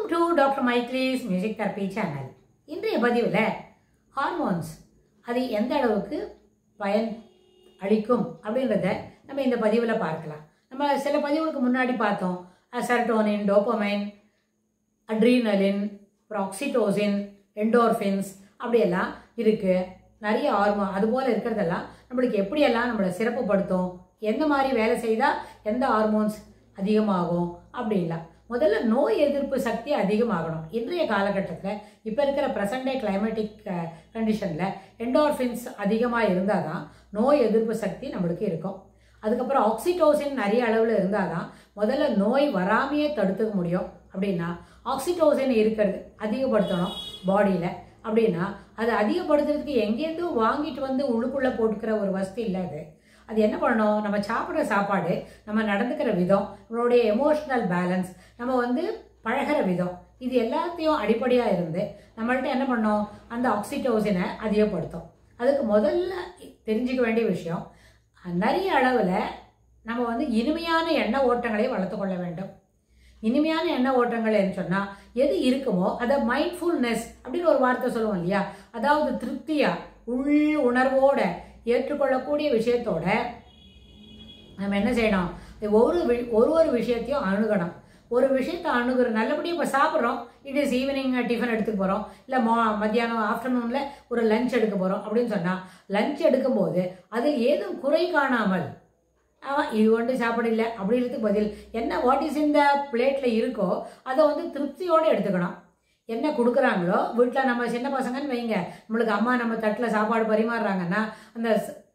Welcome to Dr. Maitri's Music Therapy channel. இன்றைய பதிவில் hormones அது எந்த அளவுக்கு பயன் அளிக்கும் அப்படின்றத நம்ம இந்த பதிவில் பார்க்கலாம். நம்ம சில பதிவுகளுக்கு முன்னாடி பார்த்தோம் serotonin, dopamine, adrenaline, oxytocin, endorphins அப்படியெல்லாம் இருக்குது. நிறைய ஹார்மோன் அதுபோல் இருக்கிறதெல்லாம் நம்மளுக்கு எப்படியெல்லாம் நம்மளை சிறப்புப்படுத்தும், எந்த மாதிரி வேலை செய்தால் எந்த ஹார்மோன்ஸ் அதிகமாகும் அப்படின்லாம். முதல்ல நோய் எதிர்ப்பு சக்தி அதிகமாகணும். இன்றைய காலகட்டத்தில் இப்போ இருக்கிற ப்ரெசன்ட் டே கிளைமேட்டிக் கண்டிஷனில் என்டோர்ஃபின்ஸ் அதிகமாக இருந்தால் தான் நோய் எதிர்ப்பு சக்தி நம்மளுக்கு இருக்கும். அதுக்கப்புறம் ஆக்சிடோசின் நிறைய அளவில் இருந்தால் தான் முதல்ல நோய் வராமையே தடுத்துக்க முடியும். அப்படின்னா ஆக்சிடோசின் இருக்கிறது அதிகப்படுத்தணும் பாடியில். அப்படின்னா அது அதிகப்படுத்துறதுக்கு எங்கேருந்தோ வாங்கிட்டு வந்து உள்ளுக்குள்ளே போட்டுக்கிற ஒரு வசதி இல்லை. அது என்ன பண்ணணும், நம்ம சாப்பிட்ற சாப்பாடு, நம்ம நடந்துக்கிற விதம், நம்மளுடைய எமோஷ்னல் பேலன்ஸ், நம்ம பழகிற விதம், இது எல்லாத்தையும் அடிப்படையாக இருந்து நம்மள்ட்ட என்ன பண்ணோம், அந்த ஆக்சிடோசினை அதிகப்படுத்தும். அதுக்கு முதல்ல தெரிஞ்சுக்க வேண்டிய விஷயம், நிறைய அளவில் நம்ம இனிமையான எண்ண ஓட்டங்களை வளர்த்து கொள்ள வேண்டும். இனிமையான எண்ண ஓட்டங்கள்னு சொன்னால் எது இருக்குமோ அதை மைண்ட்ஃபுல்னஸ் அப்படின்னு ஒரு வார்த்தை சொல்லுவோம் இல்லையா, அதாவது திருப்தியாக உள் உணர்வோட ஏற்றுக்கொள்ளக்கூடிய விஷயத்தோட நம்ம என்ன செய்யணும், ஒரு விஷயத்தையும் அணுகணும். ஒரு விஷயத்தை அணுகிற நல்லபடியாக இப்போ சாப்பிட்றோம், இட் இஸ் ஈவினிங் டிஃபன் எடுத்துக்க போகிறோம், இல்லை மத்தியானம் ஆஃப்டர்நூனில் ஒரு லஞ்ச் எடுக்க போகிறோம் அப்படின்னு சொன்னால், லஞ்ச் எடுக்கும்போது அதில் ஏதும் குறை காணாமல் இது ஒன்று சாப்பிடல அப்படின்றதுக்கு பதில் என்ன வாட் இஸ் இந்த பிளேட்டில் இருக்கோ அதை திருப்தியோடு எடுத்துக்கணும். என்ன கொடுக்குறாங்களோ வீட்டில் நம்ம சின்ன பசங்கன்னு வைங்க, நம்மளுக்கு அம்மா நம்ம தட்டில் சாப்பாடு பரிமாறுறாங்கன்னா அந்த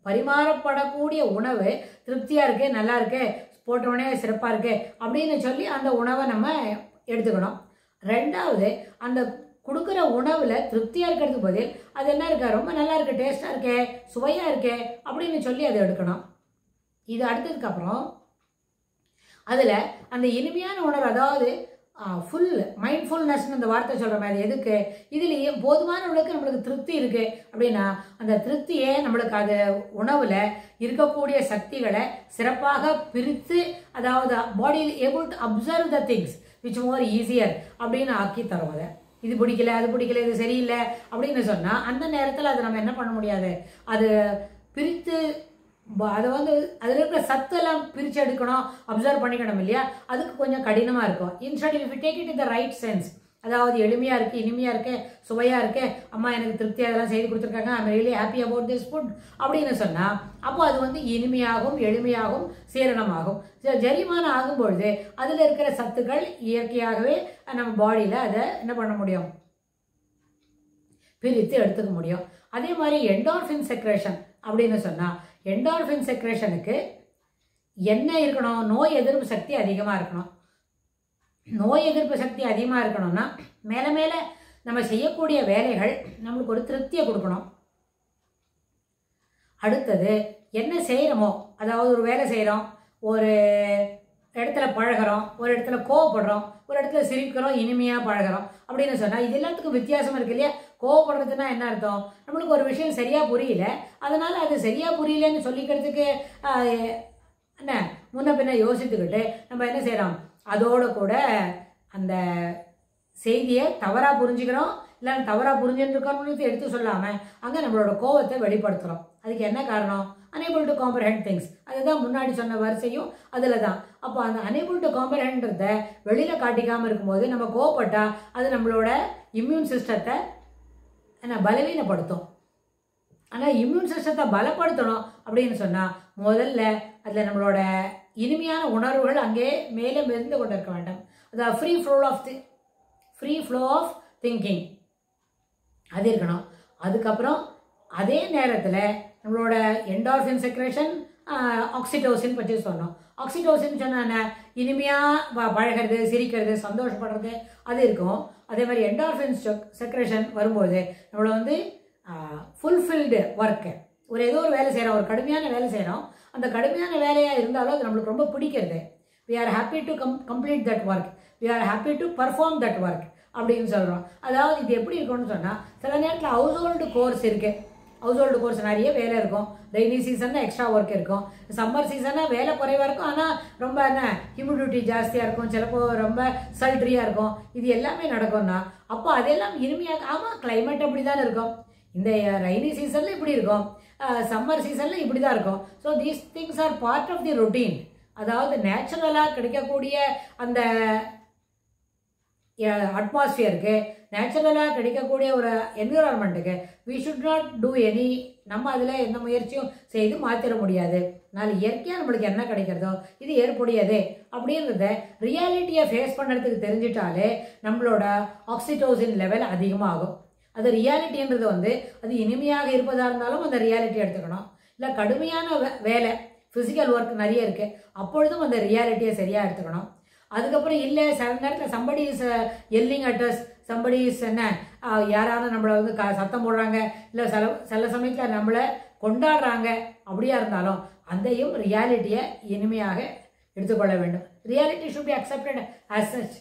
பரிமாறப்படக்கூடிய உணவு திருப்தியாக இருக்குது, நல்லா இருக்குது, போட்டவுடனே சிறப்பாக இருக்குது அப்படின்னு சொல்லி அந்த உணவை நம்ம எடுத்துக்கணும். ரெண்டாவது, அந்த கொடுக்குற உணவில் திருப்தியாக இருக்கிறதுக்கு பதில் அது என்ன இருக்கா, ரொம்ப நல்லா இருக்குது, டேஸ்ட்டாக இருக்கே, சுவையாக இருக்கே அப்படின்னு சொல்லி அதை எடுக்கணும். இது அடுத்ததுக்கப்புறம் அதில் அந்த இனிமையான உணர்வு, அதாவது ஃபுல் மைண்ட்ஃபுல்னஸ்ன்னு அந்த வார்த்தை சொல்கிற மாதிரி எதுக்கு, இதுலேயே போதுமான அளவுக்கு நம்மளுக்கு திருப்தி இருக்குது அப்படின்னா அந்த திருப்தியே நம்மளுக்கு அது உணவில் இருக்கக்கூடிய சக்திகளை சிறப்பாக பிரித்து, அதாவது பாடியில் able to observe the things which more easier அப்படின்னு ஆக்கி தரும். அதை இது பிடிக்கல, அது பிடிக்கல, இது சரியில்லை அப்படின்னு சொன்னால் அந்த நேரத்தில் அதை நம்ம என்ன பண்ண முடியாது, அது பிரித்து அதை அதில் இருக்கிற சத்தெல்லாம் பிரித்து எடுக்கணும், அப்சர்வ் பண்ணிக்கணும் இல்லையா, அதுக்கு கொஞ்சம் கடினமாக இருக்கும். Instead if you take it in the right sense, அதாவது எளிமையாக இருக்குது, இனிமையாக இருக்குது, சுவையாக இருக்குது, அம்மா எனக்கு திருப்தியாக அதெல்லாம் செய்து கொடுத்துருக்காங்க, I am really happy about this food அப்படின்னு சொன்னால் அப்போ அது இனிமையாகவும் எளிமையாகவும் சீரணமாகும். ஜரிமானம் ஆகும்பொழுது அதில் இருக்கிற சத்துக்கள் இயற்கையாகவே நம்ம பாடியில் அதை என்ன பண்ண முடியும், பிரித்து எடுத்துக்க முடியும். அதே மாதிரி என்டார்ஃபின் செக்ரேஷன் அப்படின்னு சொன்னால், என்டார்ஃபின் செக்ரேஷனுக்கு என்ன இருக்கணும், நோய் எதிர்ப்பு சக்தி அதிகமாக இருக்கணும். நோய் எதிர்ப்பு சக்தி அதிகமாக இருக்கணும்னா மேலே மேலே நம்ம செய்யக்கூடிய வேலைகள் நம்மளுக்கு ஒரு திருப்தியை கொடுக்கணும். அடுத்தது என்ன செய்கிறோமோ, அதாவது ஒரு வேலை செய்கிறோம், ஒரு இடத்துல பழகிறோம், ஒரு இடத்துல கோவப்படுறோம், ஒரு இடத்துல சிரிக்கிறோம், இனிமையாக பழகிறோம் அப்படின்னு சொன்னால் இது எல்லாத்துக்கும் வித்தியாசம் இருக்கு இல்லையா. கோவப்படுறதுன்னா என்ன அர்த்தம், நம்மளுக்கு ஒரு விஷயம் சரியாக புரியல, அதனால் அது சரியாக புரியலன்னு சொல்லிக்கிறதுக்கு என்ன முன்ன பின்ன யோசித்துக்கிட்டு நம்ம என்ன செய்கிறோம், அதோட கூட அந்த செய்தியை தவறாக புரிஞ்சுக்கிறோம், இல்லை தவறாக புரிஞ்சுருக்கோம்னு எடுத்து சொல்லாமல் அங்கே நம்மளோட கோவத்தை வெளிப்படுத்துகிறோம். அதுக்கு என்ன காரணம், unable to comprehend things. அதுதான் முன்னாடி சொன்ன வரிசையும் அதில் தான். அப்போ அந்த unable to comprehendன்றத வெளியில் காட்டிக்காமல் இருக்கும்போது நம்ம கோவப்பட்டால் அது நம்மளோட இம்யூன் சிஸ்டத்தை பலவீனப்படுத்தும். ஆனால் இம்யூன் சிஸ்டத்தை பலப்படுத்தணும் அப்படின்னு சொன்னால் முதல்ல அதில் நம்மளோட இனிமையான உணர்வுகள் அங்கே மேலே மெருந்து கொண்டு இருக்க வேண்டும். அதாவது ஃப்ரீ ஃப்ளோ ஆஃப் திங்கிங் அது இருக்கணும். அதுக்கப்புறம் அதே நேரத்தில் நம்மளோட என்டார்ஃபின் செக்ரேஷன், ஆக்சிடோசின் பற்றி சொன்னோம். ஆக்சிடோசின் சொன்ன இனிமையாக பழகிறது, சிரிக்கிறது, சந்தோஷப்படுறது அது இருக்கும். அதே மாதிரி என்டார்ஃபின் செக்ரேஷன் வரும்போது நம்மளை ஃபுல்ஃபில்டு ஒர்க்கு, ஏதோ ஒரு வேலை செய்கிறோம், ஒரு கடுமையான வேலை செய்கிறோம், அந்த கடுமையான வேலையாக இருந்தாலும் அது நம்மளுக்கு ரொம்ப பிடிக்கிறது. We are happy to complete that work, we are happy to perform that work அப்படின்னு சொல்கிறோம். அதாவது இது எப்படி இருக்கும்னு சொன்னால், சில நேரத்தில் ஹவுஸ் ஹோல்டு கோர்ஸ் இருக்குது, ஹவுஸ் ஹோல்டு கோர்ஸ் நிறைய வேலை இருக்கும். ரெய்னி சீசன்னா எக்ஸ்ட்ரா ஒர்க் இருக்கும். சம்மர் சீசன்னா வேலை குறைவாக இருக்கும். ஆனால் ரொம்ப என்ன ஹியூமிடிட்டி ஜாஸ்தியாக இருக்கும். சிலப்போ ரொம்ப சல்ட்ரியாக இருக்கும். இது எல்லாமே நடக்கும்னா அப்போ அதெல்லாம் இனிமையாக ஆமாம் கிளைமேட் அப்படி தான் இருக்கும். இந்த ரெய்னி சீசனில் இப்படி இருக்கும், சம்மர் சீசனில் இப்படி தான் இருக்கும். So these things are part of the routine. அதாவது நேச்சுரலாக கிடைக்கக்கூடிய அந்த அட்மாஸ்பியருக்கு, நேச்சுரலாக கிடைக்கக்கூடிய ஒரு என்விரான்மெண்ட்டுக்கு we should not do any, நம்ம அதில் எந்த முயற்சியும் செய்து மாற்றிட முடியாது. அதனால் இயற்கையாக நம்மளுக்கு என்ன கிடைக்கிறதோ இது ஏற்புடையது அப்படின்றத ரியாலிட்டியை ஃபேஸ் பண்ணுறதுக்கு தெரிஞ்சிட்டாலே நம்மளோட ஆக்சிடோசின் லெவல் அதிகமாகும். அது ரியாலிட்டின்றது வந்து அது இனிமையாக இருப்பதாக இருந்தாலும் அந்த ரியாலிட்டி எடுத்துக்கணும். இல்லை கடுமையான வேலை ஃபிசிக்கல் ஒர்க் நிறைய இருக்குது, அப்பொழுதும் அந்த ரியாலிட்டியை சரியாக எடுத்துக்கணும். அதுக்கப்புறம் இல்லை சில நேரத்தில் சம்படி இஸ் எல்லிங் அட்டஸ், சம்படி இஸ் என்ன யாராவது நம்மளை வந்து சத்தம் போடுறாங்க, இல்லை சில சமயத்தில் நம்மளை கொண்டாடுறாங்க, அப்படியா இருந்தாலும் அதையும் ரியாலிட்டியை இனிமையாக எடுத்துக்கொள்ள வேண்டும். Reality should be accepted as such.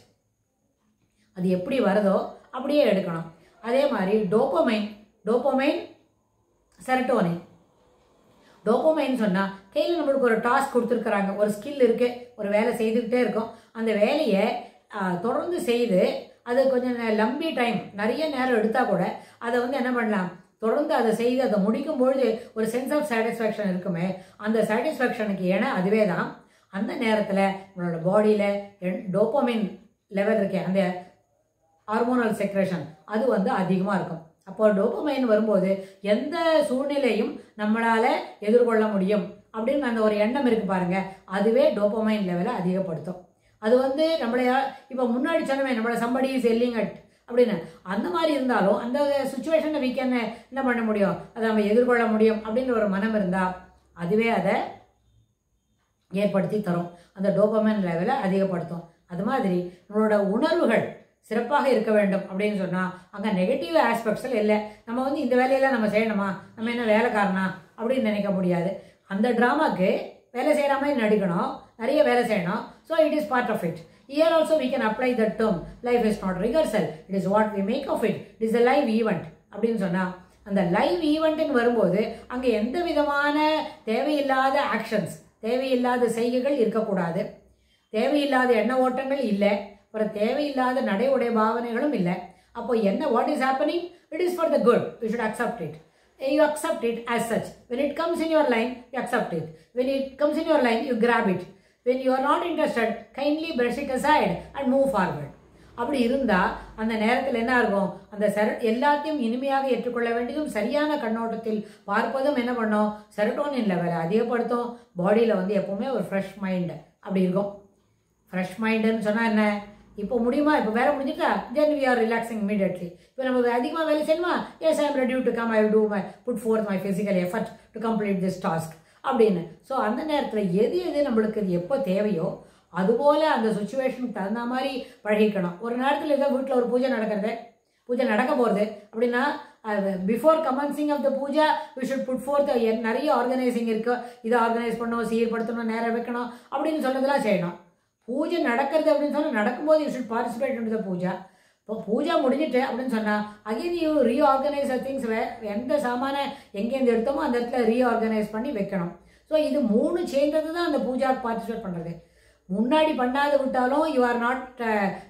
அது எப்படி வருதோ அப்படியே எடுக்கணும். அதே மாதிரி டோபமைன் செரட்டோனின். டோபமைன் சொன்னால் கையில் நம்மளுக்கு ஒரு டாஸ்க் கொடுத்துருக்குறாங்க, ஒரு ஸ்கில் இருக்குது, ஒரு வேலை செய்துக்கிட்டே இருக்கும். அந்த வேலையை தொடர்ந்து செய்து அது கொஞ்சம் லம்பி டைம் நிறைய நேரம் எடுத்தால் கூட அதை வந்து என்ன பண்ணலாம், தொடர்ந்து அதை செய்து அதை முடிக்கும் பொழுது ஒரு சென்ஸ் ஆஃப் சாட்டிஸ்ஃபேக்ஷன் இருக்குமே, அந்த சாட்டிஸ்ஃபேக்ஷனுக்கு ஏன்னா அதுவே தான் அந்த நேரத்தில் நம்மளோட பாடியில் டோபமைன் லெவல் இருக்கே, அந்த ஹார்மோனல் செக்ரேஷன் அது வந்து அதிகமாக இருக்கும். அப்போ டோபமைன் வரும்போது எந்த சூழ்நிலையும் நம்மளால் எதிர்கொள்ள முடியும் அப்படின்னு அந்த ஒரு எண்ணம் இருக்குது பாருங்கள், அதுவே டோபமைன் லெவலை அதிகப்படுத்தும். அது வந்து நம்மளைய இப்போ முன்னாடி சொன்னமே நம்மளோட சம்படி இஸ் எல்லிங் அட் அப்படின்னு அந்த மாதிரி இருந்தாலும் அந்த சுச்சுவேஷனை வீக்கெண்ட் என்ன பண்ண முடியும், அதை நம்ம எதிர்கொள்ள முடியும் அப்படின்ற ஒரு மனம் இருந்தால் அதுவே அதை ஏற்படுத்தி தரும், அந்த டோபமைன் லெவலை அதிகப்படுத்தும். அது மாதிரி நம்மளோட உணர்வுகள் சிறப்பாக இருக்க வேண்டும் அப்படின்னு சொன்னால் அங்கே நெகட்டிவ் ஆஸ்பெக்ட்ஸில் இல்லை. நம்ம வந்து இந்த வேலையெல்லாம் நம்ம செய்யணுமா, நம்ம என்ன வேலைக்காரனா அப்படின்னு நினைக்க முடியாது. அந்த ட்ராமாவுக்கு வேலை செய்கிற மாதிரி நடிக்கணும், நிறைய வேலை செய்யணும். So it is part of it. Here also we can apply that term. Life is not rehearsal. It is what we make of it. It is a live event. அப்படின்னு சொன்னால் அந்த லைவ் ஈவெண்ட்டுன்னு வரும்போது அங்கே எந்த விதமான தேவையில்லாத ஆக்ஷன்ஸ், தேவையில்லாத செய்கைகள் இருக்கக்கூடாது, தேவையில்லாத எண்ண ஓட்டங்கள் இல்லை, அப்புறம் தேவையில்லாத நடை உடைய பாவனைகளும் இல்லை. அப்போ என்ன what is happening, it is for the good, you should accept it. You accept it as such. When it comes in your line, you accept it. When it comes in your line, you grab it. When you are not interested, kindly brush it aside and move forward. அப்படி இருந்தால் அந்த நேரத்தில் என்ன இருக்கும், அந்த எல்லாத்தையும் இனிமையாக ஏற்றுக்கொள்ள வேண்டியதும் சரியான கண்ணோட்டத்தில் பார்ப்பதும் என்ன பண்ணும், செரட்டோனின் லெவலை அதிகப்படுத்தும். பாடியில் வந்து எப்போவுமே ஒரு ஃப்ரெஷ் மைண்டு அப்படி இருக்கும். ஃப்ரெஷ் மைண்டுன்னு சொன்னால் என்ன, இப்போ முடியுமா, இப்போ வேலை முடிஞ்சுட்டா then we are relaxing immediately. இப்போ நம்ம அதிகமாக வேலை செய்யணுமா, yes I am ready to come, I will do my put forth my physical effort to complete this task அப்படின்னு. ஸோ அந்த நேரத்தில் எது எது நம்மளுக்கு எப்போ தேவையோ அதுபோல் அந்த சுச்சுவேஷனுக்கு தகுந்த மாதிரி பழகிக்கணும். ஒரு நேரத்தில் ஏதோ வீட்டில் ஒரு பூஜை நடக்க போகிறது அப்படின்னா before commencing of the puja we should put forth. நிறைய ஆர்கனைசிங் இருக்குது, இதை ஆர்கனைஸ் பண்ணணும், சீர்படுத்தணும், நேரம் வைக்கணும் அப்படின்னு சொன்னதெல்லாம் செய்யணும். பூஜை நடக்கிறது அப்படின்னு சொன்னால் நடக்கும்போது you should participate in the Pooja. இப்போ பூஜா முடிஞ்சிட்டு அப்படின்னு சொன்னால் அகைன் யூ ரீஆர்கனைஸ் திங்ஸ். எந்த சாமான எங்கேருந்து எடுத்தோமோ அந்த இடத்துல ரீஆர்கனைஸ் பண்ணி வைக்கணும். ஸோ இது 3 சேர்ந்தது தான் அந்த பூஜாவுக்கு பார்ட்டிசிபேட் பண்ணுறது. முன்னாடி பண்ணாது விட்டாலும் you are not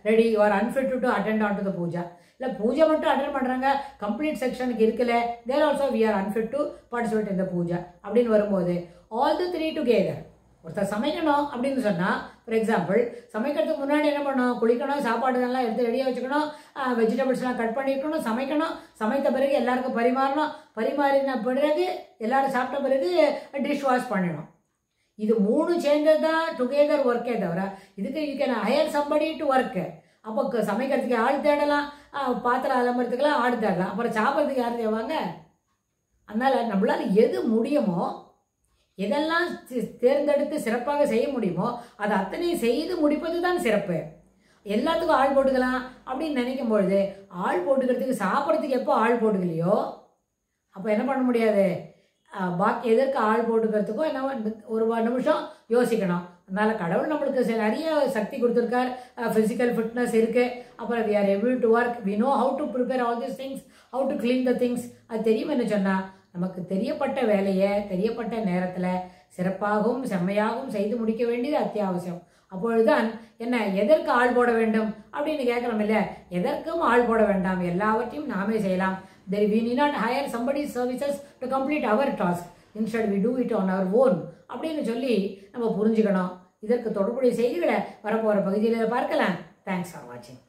ready, you are unfit to attend on to the puja. இல்லை பூஜை மட்டும் அட்டெண்ட் பண்ணுறாங்க, கம்ப்ளீட் செக்ஷனுக்கு இருக்கல, there also we are unfit to participate in the puja அப்படின்னு வரும்போது ஆல் தி 3 டுகெதர். ஒருத்தர் சமைக்கணும் அப்படின்னு சொன்னால் ஃபார் எக்ஸாம்பிள் சமைக்கிறதுக்கு முன்னாடி என்ன பண்ணணும், குளிக்கணும், சாப்பாடுகள்லாம் எடுத்து ரெடியாக வச்சுக்கணும், வெஜிடபிள்ஸ்லாம் கட் பண்ணிக்கணும், சமைக்கணும், சமைத்த பிறகு எல்லாருக்கும் பரிமாறணும், பரிமாறின பிறகு எல்லாரும் சாப்பிட்ட பிறகு டிஷ் வாஷ் பண்ணிடணும். இது 3 சேர்ந்தது தான் டுகெதர் ஒர்க்கே தவிர இதுக்கு you can higher somebody to work. அப்போ சமைக்கிறதுக்கு ஆள் தேடலாம், பாத்திரம் அலம்புறதுக்கெல்லாம் ஆள் தேடலாம், அப்புறம் சாப்பிட்றதுக்கு யார் தேவாங்க. அதனால் நம்மளால் எது முடியுமோ, எதெல்லாம் தேர்ந்தெடுத்து சிறப்பாக செய்ய முடியுமோ அதை அத்தனை செய்து முடிப்பது தான் சிறப்பு. எல்லாத்துக்கும் ஆள் போட்டுக்கலாம் அப்படின்னு நினைக்கும் பொழுது ஆள் போட்டுக்கிறதுக்கு சாப்பிட்றதுக்கு எப்போ ஆள் போட்டுக்கலையோ அப்போ என்ன பண்ண முடியாது, பாக்கி எதற்கு ஆள் போட்டுக்கிறதுக்கும் என்ன ஒரு நிமிஷம் யோசிக்கணும். அதனால் கடவுள் நம்மளுக்கு நிறைய சக்தி கொடுத்துருக்கார், ஃபிசிக்கல் ஃபிட்னஸ் இருக்குது, அப்புறம் we are able to work, we know how to prepare all these things, how to clean the things. அது தெரியும் என்ன சொன்னால் நமக்கு தெரியப்பட்ட வேலையை தெரியப்பட்ட நேரத்தில் சிறப்பாகவும் செம்மையாகவும் செய்து முடிக்க வேண்டியது அத்தியாவசியம். அப்பொழுதுதான் என்ன, எதற்கு ஆள் போட வேண்டும் அப்படின்னு கேட்குறோம் இல்லையா, எதற்கும் ஆள் போட வேண்டாம், எல்லாவற்றையும் நாமே செய்யலாம். We need not hire somebody's services to complete our task. Instead we do it on our own அப்படின்னு சொல்லி நம்ம புரிஞ்சுக்கணும். இதற்கு தொடர்புடைய செய்திகளை வரப்போகிற பகுதியில் பார்க்கலாம். தேங்க்ஸ் ஃபார் வாட்சிங்.